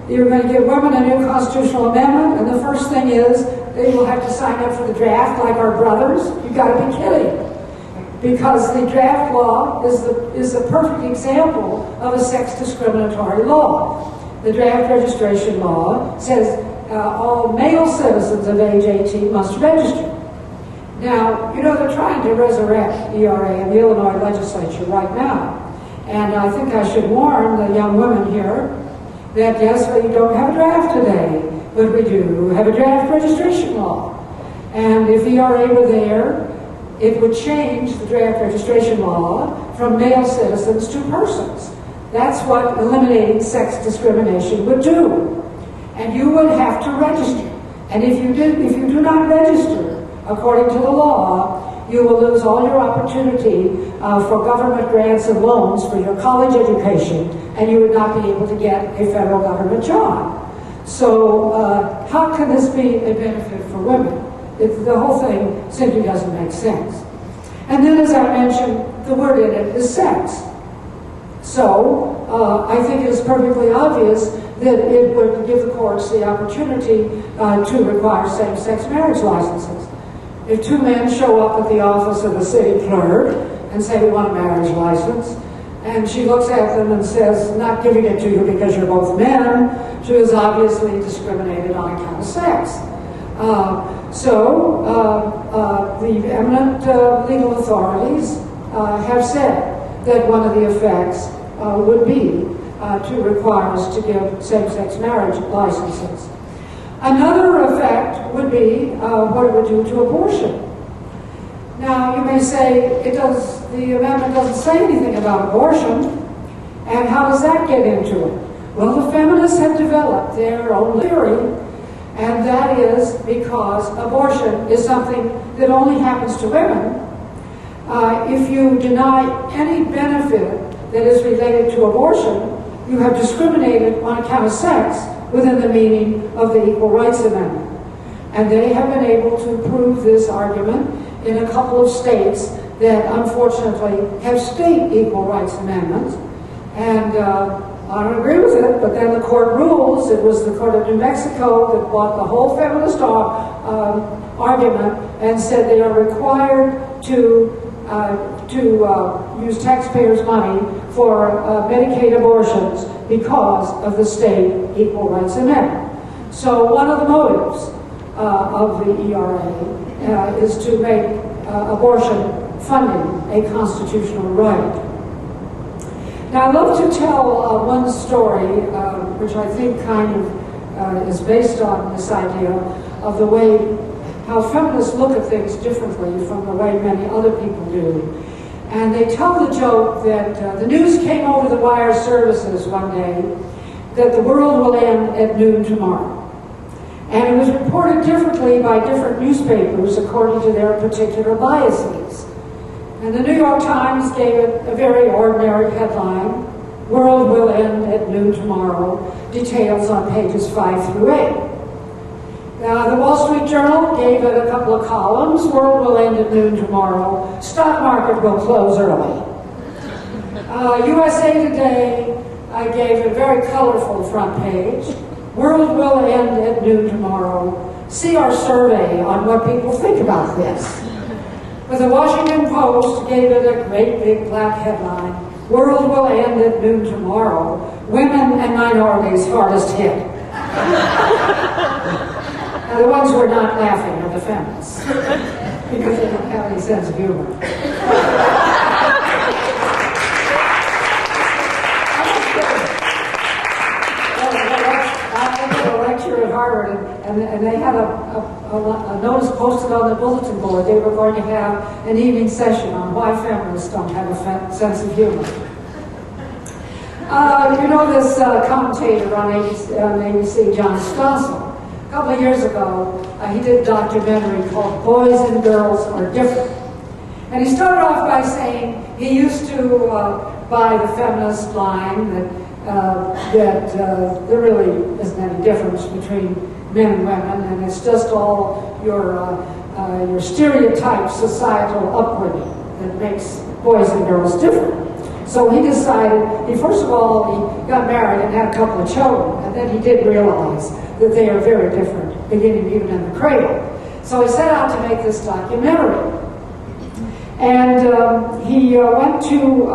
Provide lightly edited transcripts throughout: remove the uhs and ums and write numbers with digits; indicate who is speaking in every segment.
Speaker 1: you're going to give women a new constitutional amendment, and the first thing is they will have to sign up for the draft like our brothers. You've got to be kidding. Because the draft law is the perfect example of a sex discriminatory law. The draft registration law says all male citizens of age 18 must register. Now, you know, they're trying to resurrect ERA in the Illinois legislature right now. And I think I should warn the young women here that, yes, we don't have a draft today, but we do have a draft registration law. And if ERA were there, it would change the draft registration law from male citizens to persons. That's what eliminating sex discrimination would do. And you would have to register. And if you do not register according to the law, you will lose all your opportunity for government grants and loans for your college education, and you would not be able to get a federal government job. So how can this be a benefit for women? The whole thing simply doesn't make sense. And then, as I mentioned, the word in it is sex. So I think it is perfectly obvious that it would give the courts the opportunity to require same-sex marriage licenses. If two men show up at the office of the city clerk and say, we want a marriage license, and she looks at them and says, not giving it to you because you're both men, she is obviously discriminated on account of sex. The eminent legal authorities have said that one of the effects would be to require us to give same-sex marriage licenses. Another effect would be what it would do to abortion. Now, you may say, the amendment doesn't say anything about abortion, and how does that get into it? Well, the feminists have developed their own theory, and that is because abortion is something that only happens to women. If you deny any benefit that is related to abortion, you have discriminated on account of sex within the meaning of the Equal Rights Amendment. And they have been able to prove this argument in a couple of states that unfortunately have state equal rights amendments. And I don't agree with it, but then the court rules. It was the court of New Mexico that bought the whole feminist argument and said they are required to use taxpayers' money for Medicaid abortions because of the state equal rights amendment. So one of the motives of the ERA is to make abortion funding a constitutional right. Now, I'd love to tell one story, which I think kind of is based on this idea of the way how feminists look at things differently from the way many other people do. And they tell the joke that the news came over the wire services one day that the world will end at noon tomorrow. And it was reported differently by different newspapers according to their particular biases. And the New York Times gave it a very ordinary headline, "World will end at noon tomorrow," details on pages 5 through 8. The Wall Street Journal gave it a couple of columns, "World will end at noon tomorrow, stock market will close early." USA Today gave a very colorful front page, "World will end at noon tomorrow, see our survey on what people think about this." But the Washington Post gave it a great big black headline, "World will end at noon tomorrow, women and minorities hardest hit." Now, the ones who are not laughing are the feminists, because they don't have any sense of humor. I did a lecture at Harvard, and they had a notice posted on the bulletin board. They were going to have an evening session on why feminists don't have a sense of humor. You know this commentator on ABC, John Stossel. A couple of years ago, he did a documentary called "Boys and Girls Are Different." And he started off by saying he used to buy the feminist line that there really isn't any difference between men and women, and it's just all your stereotype societal upbringing that makes boys and girls different. So he decided, first of all, he got married and had a couple of children, and then he did realize that they are very different, beginning even in the cradle. So he set out to make this documentary. And he went to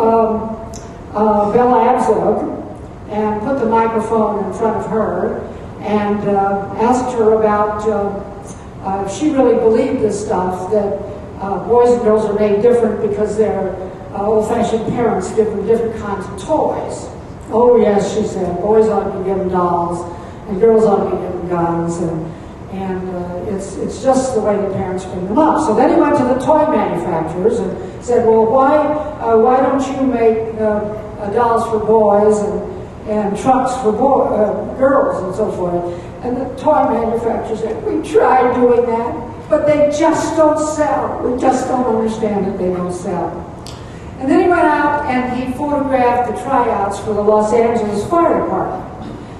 Speaker 1: Bella Abzug and put the microphone in front of her and asked her about if she really believed this stuff, that boys and girls are made different because their old-fashioned parents give them different kinds of toys. Oh yes, she said, boys ought to be given dolls and girls ought to be given guns, and it's just the way the parents bring them up. So then he went to the toy manufacturers and said, well, why don't you make dolls for boys and trucks for girls and so forth? And the toy manufacturers said, we tried doing that, but they just don't sell. We just don't understand that they don't sell. And then he went out and he photographed the tryouts for the Los Angeles Fire Department.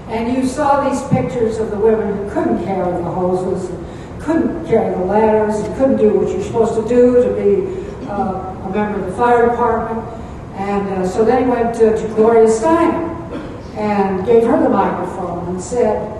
Speaker 1: And you saw these pictures of the women who couldn't carry the hoses, and couldn't carry the ladders, and couldn't do what you're supposed to do to be a member of the fire department. And so then he went to Gloria Steinem and gave her the microphone and said,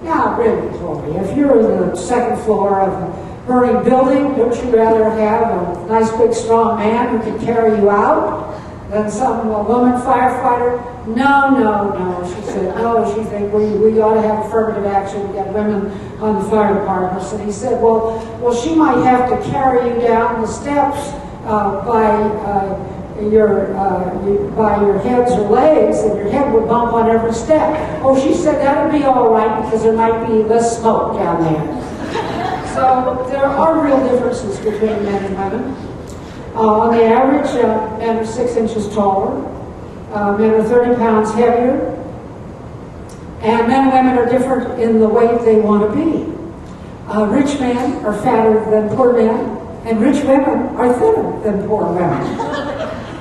Speaker 1: now really, Gloria, if you're in the second floor of a burning building, don't you rather have a nice big strong man who can carry you out than some woman firefighter? No, she said. No, she think we ought to have affirmative action to get women on the fire departments. And he said, well, she might have to carry you down the steps by your heads or legs, and your head would bump on every step. Oh, she said that would be all right because there might be less smoke down there. So there are real differences between men and women. On the average, men are 6 inches taller, men are 30 pounds heavier, and men and women are different in the weight they want to be. Rich men are fatter than poor men, and rich women are thinner than poor women.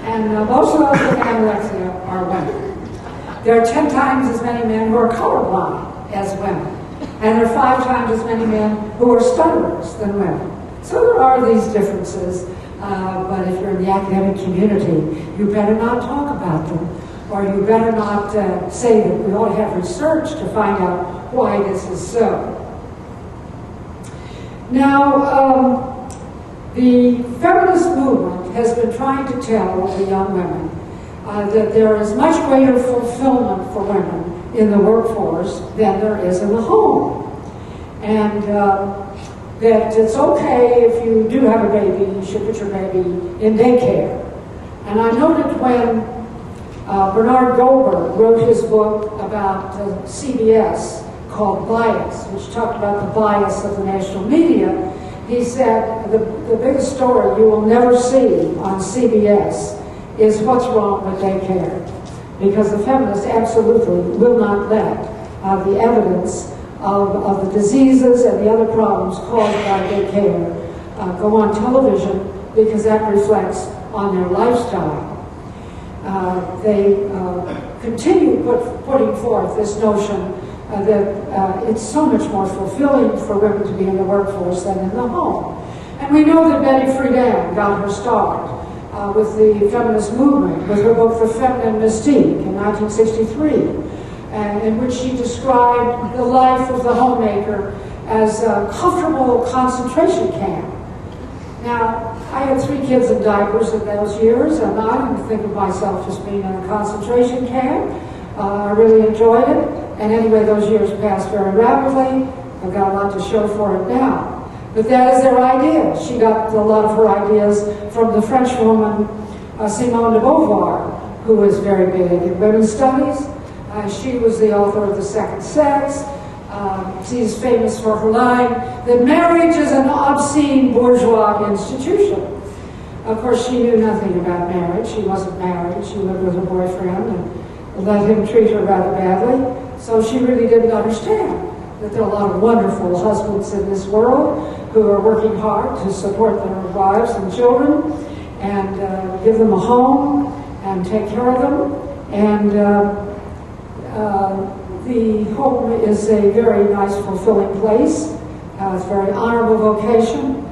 Speaker 1: And most of those with anorexia are women. There are 10 times as many men who are colorblind as women, and there are 5 times as many men who are stutterers than women. So there are these differences. But if you're in the academic community, you better not talk about them, or you better not say that we ought to have research to find out why this is so. Now, the feminist movement has been trying to tell the young women that there is much greater fulfillment for women in the workforce than there is in the home. And that it's okay if you do have a baby, you should put your baby in daycare. And I noted when Bernard Goldberg wrote his book about CBS called Bias, which talked about the bias of the national media, he said the biggest story you will never see on CBS is what's wrong with daycare, because the feminists absolutely will not let the evidence of the diseases and the other problems caused by daycare go on television, because that reflects on their lifestyle. They continue putting forth this notion that it's so much more fulfilling for women to be in the workforce than in the home. And we know that Betty Friedan got her start with the feminist movement, with her book The Feminine Mystique in 1963. In which she described the life of the homemaker as a comfortable concentration camp. Now, I had 3 kids in diapers in those years, and I didn't think of myself as being in a concentration camp. I really enjoyed it, and anyway, those years passed very rapidly. I've got a lot to show for it now. But that is their idea. She got a lot of her ideas from the French woman Simone de Beauvoir, who was very big in women's studies. She was the author of The Second Sex. She's famous for her line that marriage is an obscene bourgeois institution. Of course, she knew nothing about marriage. She wasn't married. She lived with her boyfriend and let him treat her rather badly. So she really didn't understand that there are a lot of wonderful husbands in this world who are working hard to support their wives and children and give them a home and take care of them. And the home is a very nice, fulfilling place. It's a very honorable vocation.